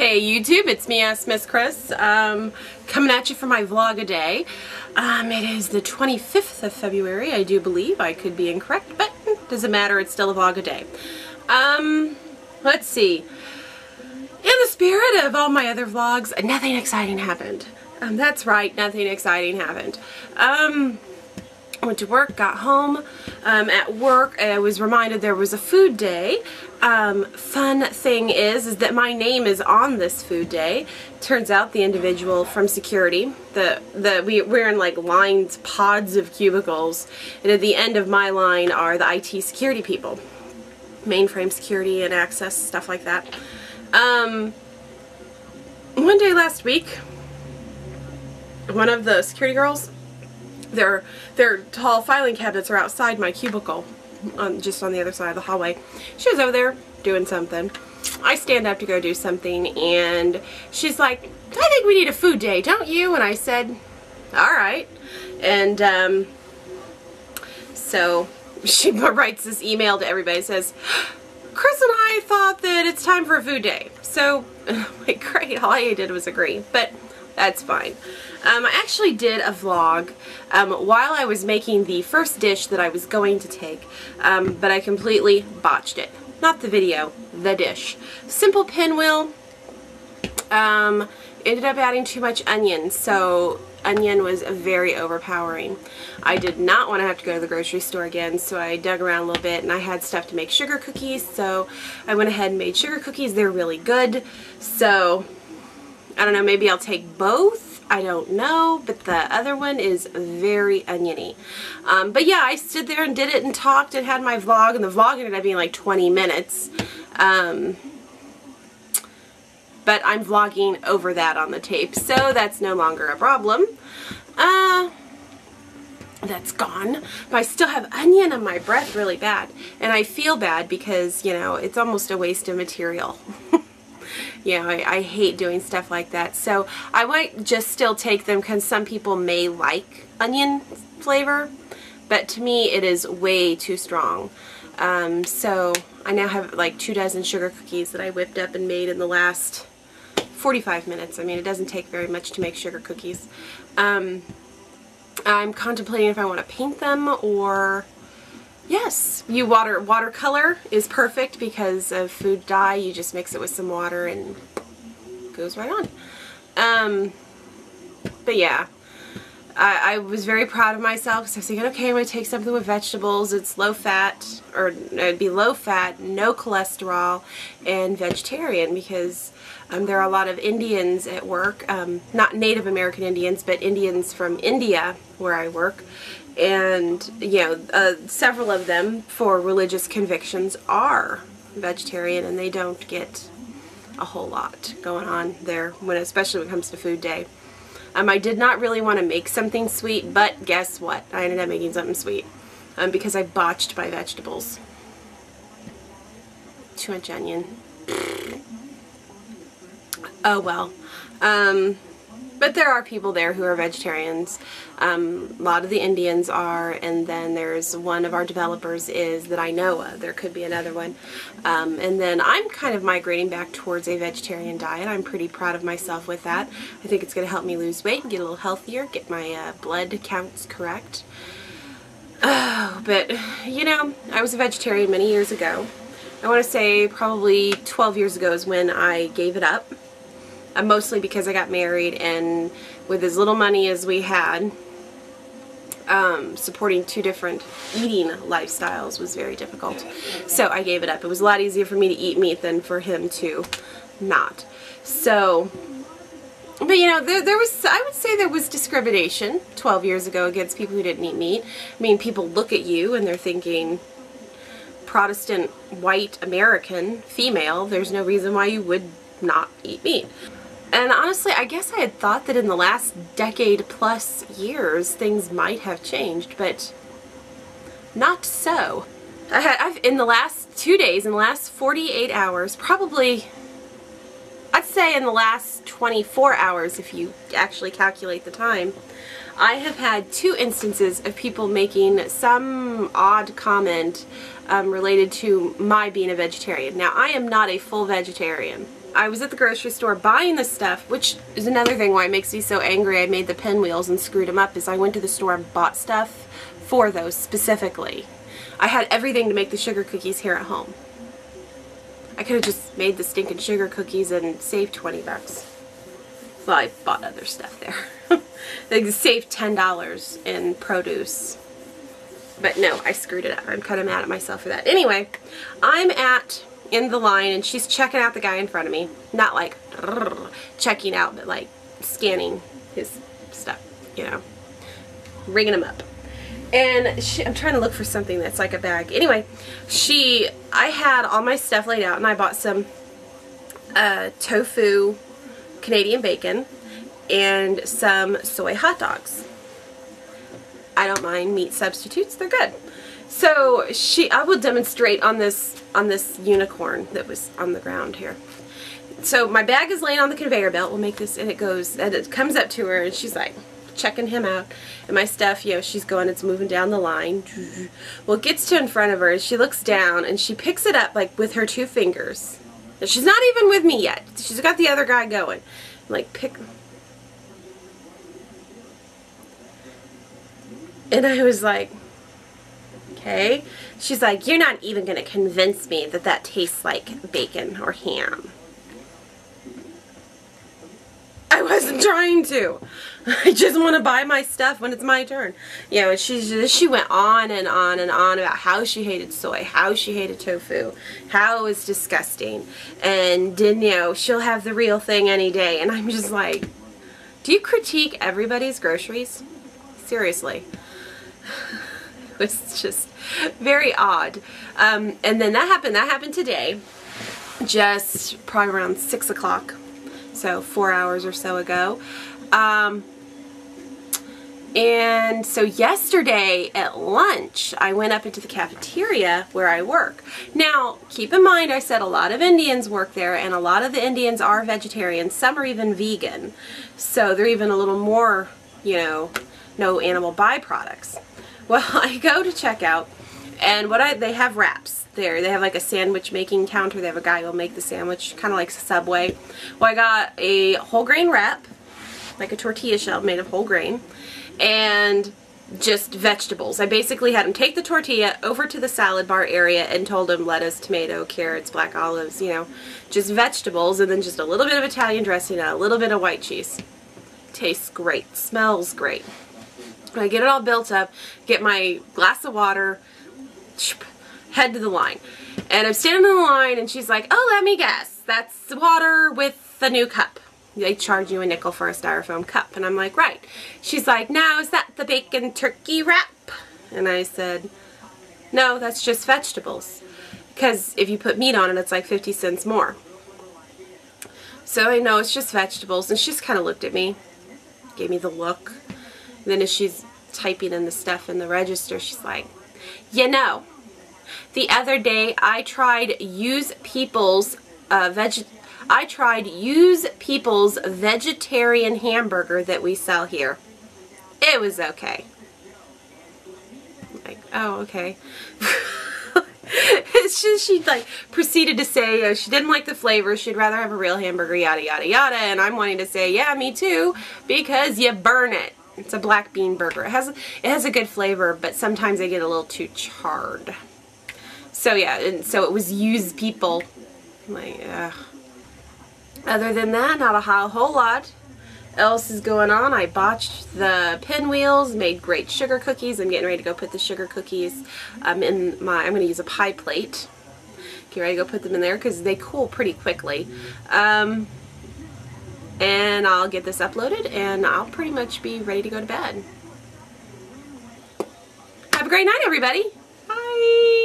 Hey YouTube, it's me, Miss Cris, coming at you for my vlog-a-day. It is the 25th of February, I do believe. I could be incorrect, but doesn't matter, it's still a vlog-a-day. Let's see. In the spirit of all my other vlogs, nothing exciting happened. That's right, nothing exciting happened. Went to work, got home. At work, I was reminded there was a food day. Fun thing is that my name is on this food day. Turns out the individual from security, we're in like lined pods of cubicles, and at the end of my line are the IT security people. Mainframe security and access, stuff like that. One day last week, one of the security girls, their tall filing cabinets are outside my cubicle, just on the other side of the hallway. She was over there doing something. I stand up to go do something, and she's like, "I think we need a food day, don't you?" And I said, "Alright." And so she writes this email to everybody. It says, "Cris and I thought that it's time for a food day." So I'm like, great, all I did was agree, but that's fine. I actually did a vlog while I was making the first dish that I was going to take, but I completely botched it. Not the video, the dish. Simple pinwheel. Ended up adding too much onion, so onion was very overpowering. I did not want to have to go to the grocery store again, so I dug around a little bit, and I had stuff to make sugar cookies, so I went ahead and made sugar cookies. They're really good, so I don't know, maybe I'll take both. I don't know, but the other one is very oniony. But yeah, I stood there and did it and talked and had my vlog, and the vlog ended up being like 20 minutes. But I'm vlogging over that on the tape, so that's no longer a problem. That's gone. But I still have onion on my breath really bad. And I feel bad because, you know, it's almost a waste of material. You know, I hate doing stuff like that. So I might just still take them because some people may like onion flavor. But to me, it is way too strong. So I now have like 24 sugar cookies that I whipped up and made in the last 45 minutes. I mean, it doesn't take very much to make sugar cookies. I'm contemplating if I want to paint them or... Yes, watercolor is perfect because of food dye. You just mix it with some water and it goes right on. But yeah, I was very proud of myself because I was thinking, okay, I'm going to take something with vegetables. It's low fat, or it'd be low fat, no cholesterol, and vegetarian because there are a lot of Indians at work, not Native American Indians, but Indians from India where I work. And, you know, several of them, for religious convictions, are vegetarian, and they don't get a whole lot going on there, especially when it comes to food day. I did not really want to make something sweet, but guess what? I ended up making something sweet because I botched my vegetables. Too much onion. Oh well. But there are people there who are vegetarians. A lot of the Indians are, and then there's one of our developers that I know of. There could be another one. And then I'm kind of migrating back towards a vegetarian diet. I'm pretty proud of myself with that. I think it's going to help me lose weight and get a little healthier, get my blood counts correct. Oh, but, you know, I was a vegetarian many years ago. I want to say probably 12 years ago is when I gave it up. Mostly because I got married, and with as little money as we had, supporting two different eating lifestyles was very difficult. So I gave it up. It was a lot easier for me to eat meat than for him to not. So, but you know, there was, I would say there was discrimination 12 years ago against people who didn't eat meat. I mean, people look at you and they're thinking, Protestant, white, American, female, there's no reason why you would not eat meat. And honestly, I guess I had thought that in the last decade plus years things might have changed, but not so. In the last 2 days, in the last 48 hours, probably, I'd say in the last 24 hours if you actually calculate the time, I have had 2 instances of people making some odd comment related to my being a vegetarian. Now, I am not a full vegetarian. I was at the grocery store buying this stuff, which is another thing why it makes me so angry I made the pinwheels and screwed them up, is I went to the store and bought stuff for those specifically. I had everything to make the sugar cookies here at home. I could have just made the stinking sugar cookies and saved 20 bucks. Well, I bought other stuff there. They saved $10 in produce. But no, I screwed it up. I'm kind of mad at myself for that. Anyway, I'm in the line and she's checking out the guy in front of me. Not like checking out, but like scanning his stuff, you know, ringing him up. And I'm trying to look for something that's like a bag. Anyway, I had all my stuff laid out and I bought some tofu Canadian bacon and some soy hot dogs. I don't mind meat substitutes, they're good. So I will demonstrate on this unicorn that was on the ground here. So my bag is laying on the conveyor belt. We'll make this, and it comes up to her and she's like checking him out. And my stuff, you know, she's going, it's moving down the line. Well, it gets to in front of her and she looks down and she picks it up like with her 2 fingers. And she's not even with me yet. She's got the other guy going. Like and I was like, okay. She's like, you're not even going to convince me that that tastes like bacon or ham. I wasn't trying to. I just want to buy my stuff when it's my turn. You know, and she went on and on and on about how she hated soy, how she hated tofu, how it was disgusting. And then, you know, she'll have the real thing any day. And I'm just like, do you critique everybody's groceries? Seriously. It was just very odd. And then that happened today, just probably around 6 o'clock. So 4 hours or so ago. And so yesterday at lunch, I went up into the cafeteria where I work. Now, keep in mind, I said a lot of Indians work there, and a lot of the Indians are vegetarians. Some are even vegan. So they're even a little more, you know, no animal byproducts. Well, I go to check out, and they have wraps there. They have like a sandwich making counter. They have a guy who'll make the sandwich, kind of like Subway. Well, I got a whole grain wrap, like a tortilla shell made of whole grain, and just vegetables. I basically had him take the tortilla over to the salad bar area and told him lettuce, tomato, carrots, black olives, you know, just vegetables, and then just a little bit of Italian dressing and a little bit of white cheese. Tastes great. Smells great. I get it all built up, get my glass of water, head to the line. And I'm standing in the line and she's like, oh, let me guess, that's water with the new cup. They charge you a nickel for a styrofoam cup. And I'm like, right. She's like, now is that the bacon turkey wrap? And I said, no, that's just vegetables. Because if you put meat on it, it's like 50 cents more. So I know it's just vegetables. And she just kind of looked at me, gave me the look. And then as she's typing in the stuff in the register, she's like, you know, the other day I tried Use People's vegetarian hamburger that we sell here. It was okay. I'm like, oh, okay. It's just, she like proceeded to say she didn't like the flavor, she'd rather have a real hamburger, yada yada yada, and I'm wanting to say, yeah, me too, because you burn it. It's a black bean burger. It has a good flavor, but sometimes they get a little too charred. So yeah, and so it was Use People. I'm like, other than that, not a whole lot else is going on. I botched the pinwheels, made great sugar cookies. I'm getting ready to go put the sugar cookies I'm going to use a pie plate. Get ready to go put them in there because they cool pretty quickly. And I'll get this uploaded and I'll pretty much be ready to go to bed. Have a great night, everybody. Bye.